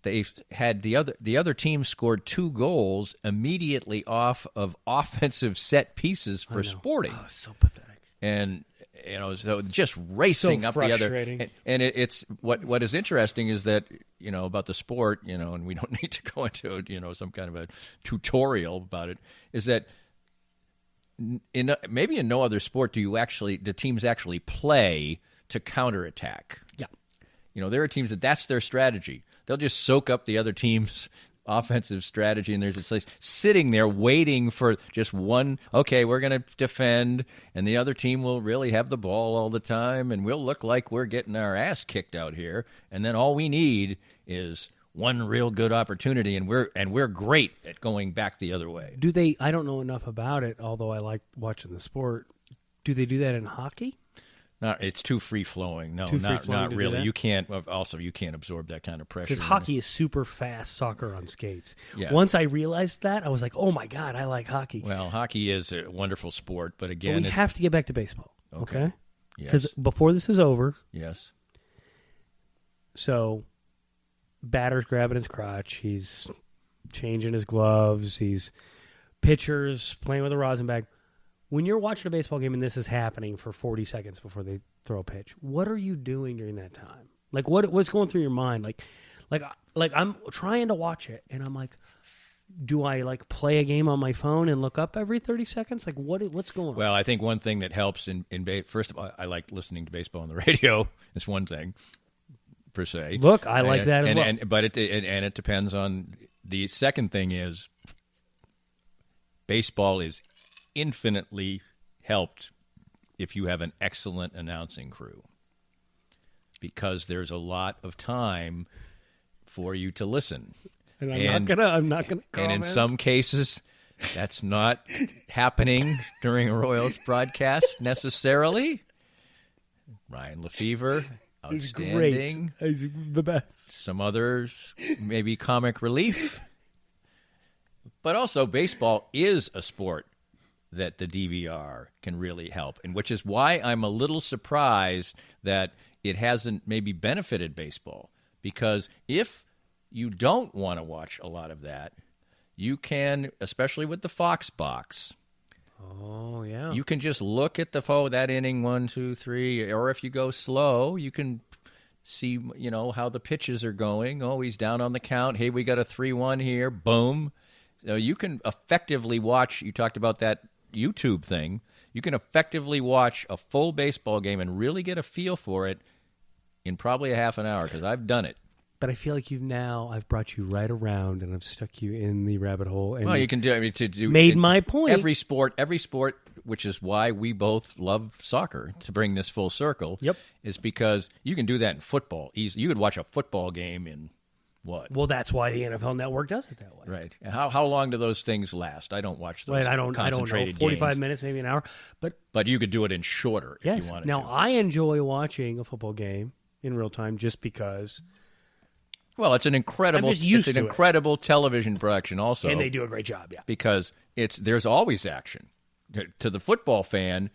B: they had the other team scored 2 goals immediately off of offensive set pieces for Sporting.
E: Oh, so pathetic.
B: And so just racing
E: So
B: up the other.
E: frustrating.
B: And it's what is interesting is that about the sport, and we don't need to go into some kind of a tutorial about it. Is that maybe in no other sport do the teams actually play to counterattack.
E: Yeah.
B: There are teams that's their strategy. They'll just soak up the other team's offensive strategy, and there's this sitting there waiting for just one, okay, we're going to defend, and the other team will really have the ball all the time, and we'll look like we're getting our ass kicked out here, and then all we need is one real good opportunity, and we're great at going back the other way.
E: Do they? I don't know enough about it, although I like watching the sport. Do they do that in hockey?
B: It's too free flowing. No,
E: Too
B: not
E: free-flowing to do
B: really.
E: that?
B: You can't. Also, you can't absorb that kind of pressure.
E: Because hockey is super fast soccer on skates.
B: Yeah.
E: Once I realized that, I was like, oh my God, I like hockey.
B: Well, hockey is a wonderful sport, but
E: But
B: again,
E: we have to get back to baseball. Okay? Because
B: Yes.
E: before this is over,
B: Yes.
E: so batter's grabbing his crotch. He's changing his gloves. He's pitchers playing with a rosin bag. When you're watching a baseball game and this is happening for 40 seconds before they throw a pitch, what are you doing during that time? Like what's going through your mind? Like I'm trying to watch it and I'm like, do I play a game on my phone and look up every 30 seconds? Like what's going on?
B: Well, I think one thing that helps first of all, I like listening to baseball on the radio. It's one thing per se.
E: Look, I like that as well.
B: But it depends on the second thing is baseball is infinitely helped if you have an excellent announcing crew, because there's a lot of time for you to listen.
E: And I'm not gonna comment.
B: And in some cases, that's not happening during a Royals broadcast necessarily. Ryan Lefevre,
E: He's
B: outstanding.
E: great. He's the best.
B: Some others, maybe comic relief. But also, baseball is a sport that the DVR can really help, and which is why I'm a little surprised that it hasn't maybe benefited baseball. Because if you don't want to watch a lot of that, you can, especially with the Fox box.
E: Oh yeah.
B: You can just look at that inning 1, 2, 3, or if you go slow, you can see how the pitches are going. Oh, he's down on the count. Hey, we got a 3-1 here. Boom. So you can effectively watch. You talked about that YouTube thing. You can effectively watch a full baseball game and really get a feel for it in probably a half an hour, because I've done it.
E: But I feel like I've brought you right around and I've stuck you in the rabbit hole. And
B: Well, you can do.
E: made my point.
B: Every sport, which is why we both love soccer, to bring this full circle.
E: Yep.
B: Is because you can do that in football. You could watch a football game in what?
E: Well, that's why the NFL Network does it that way.
B: Right. How long do those things last? I don't watch those.
E: Right, I don't know.
B: Concentrated
E: 45
B: games.
E: minutes, maybe an hour. But
B: you could do it in shorter if
E: yes.
B: you wanted
E: Now
B: to.
E: I enjoy watching a football game in real time just because.
B: Well, it's an incredible.
E: I'm just used
B: it's an
E: to it.
B: incredible television production, also,
E: And they do a great job, yeah.
B: because there's always action. To the football fan,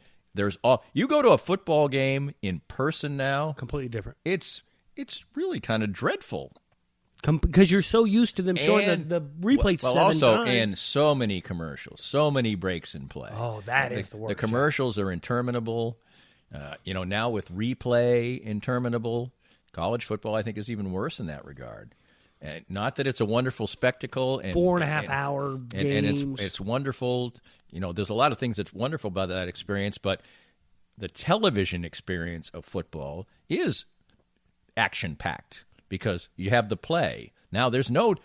B: you go to a football game in person now.
E: Completely different.
B: It's really kind of dreadful.
E: Because you're so used to them showing
B: And-
E: the replay
B: well,
E: 7
B: also,
E: times.
B: and so many commercials, so many breaks in play.
E: Oh, that is the worst.
B: The commercials are interminable. Now with replay interminable, college football I think is even worse in that regard. And not that it's a wonderful spectacle. And,
E: 4.5 hour games.
B: And it's wonderful. There's a lot of things that's wonderful about that experience, but the television experience of football is action-packed because you have the play. Now, there's no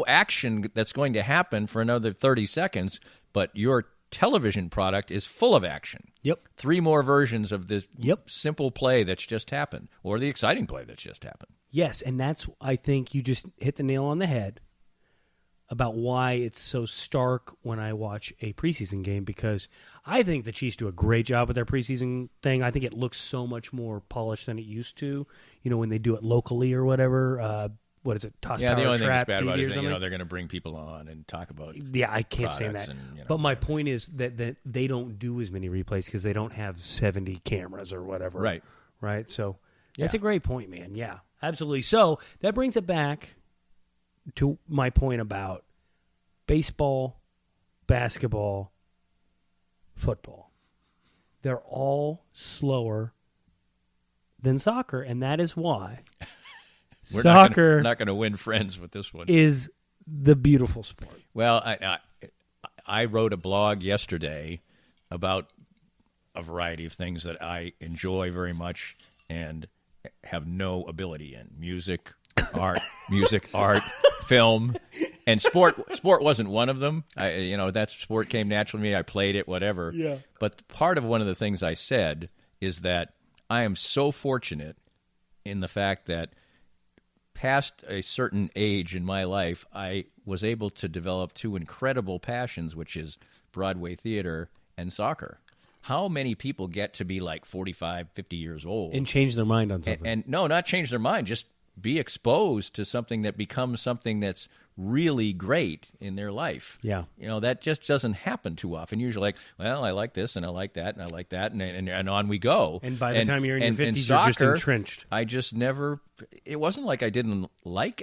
B: action that's going to happen for another 30 seconds, but your television product is full of action.
E: Yep.
B: 3 more versions of this simple play that's just happened or the exciting play that's just happened.
E: Yes, and that's, I think you just hit the nail on the head about why it's so stark when I watch a preseason game, because I think the Chiefs do a great job with their preseason thing. I think it looks so much more polished than it used to, when they do it locally or whatever. What is it? Toss
B: yeah,
E: Power
B: the only thing that's
E: Trap
B: bad about it is
E: TV or
B: that,
E: something?
B: they're going to bring people on and talk about
E: I can't say that.
B: and,
E: but my point is that they don't do as many replays because they don't have 70 cameras or whatever.
B: Right.
E: Right? So that's a great point, man. Yeah, absolutely. So that brings it back to my point about baseball, basketball, football. They're all slower than soccer, and that is why
B: We're not going to win friends with this one.
E: Is the beautiful sport.
B: Well, I wrote a blog yesterday about a variety of things that I enjoy very much and have no ability in: music, art, film, and sport. Sport wasn't one of them. That sport came naturally to me. I played it, whatever.
E: Yeah.
B: But part of one of the things I said is that I am so fortunate in the fact that past a certain age in my life, I was able to develop 2 incredible passions, which is Broadway theater and soccer. How many people get to be like 45, 50 years old
E: And change their mind on something.
B: and no, not change their mind, just be exposed to something that becomes something that's really great in their life.
E: Yeah.
B: That just doesn't happen too often. Usually like, well, I like this and I like that and I like that and on we go.
E: And by the time you're in your 50s,
B: soccer,
E: you're just entrenched.
B: I just never, it wasn't like I didn't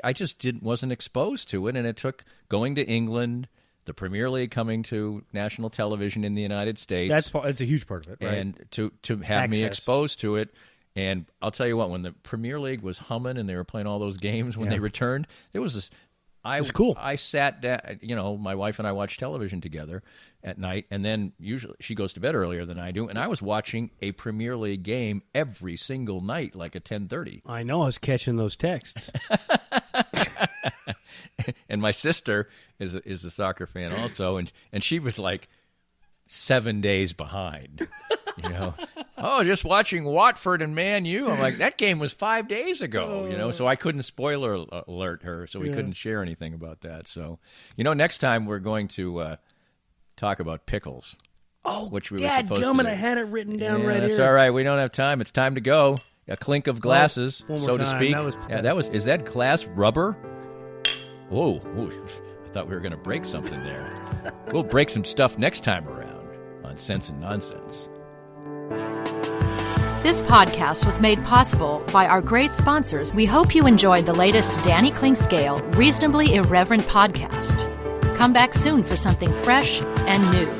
B: I just wasn't exposed to it. And it took going to England, the Premier League coming to national television in the United States.
E: That's a huge part of it, right?
B: And to have me exposed to it. And I'll tell you what, when the Premier League was humming and they were playing all those games when they returned, there was this. It was
E: cool.
B: I sat down, my wife and I watched television together at night, and then usually she goes to bed earlier than I do, and I was watching a Premier League game every single night, like at 10:30.
E: I know, I was catching those texts.
B: And my sister is a soccer fan also, and she was like 7 days behind. Just watching Watford and Man U. I'm like, that game was 5 days ago, so I couldn't spoiler alert her, so we couldn't share anything about that. So, next time we're going to talk about pickles.
E: Oh,
B: which we were supposed to do.
E: I had it written down right
B: that's
E: here.
B: all right. We don't have time. It's time to go. A clink of glasses,
E: one more
B: so to
E: time.
B: speak. Is that glass rubber? Whoa. I thought we were going to break something there. We'll break some stuff next time around on Sense and Nonsense.
A: This podcast was made possible by our great sponsors. We hope you enjoyed the latest Danny Klink Scale Reasonably Irreverent podcast. Come back soon for something fresh and new.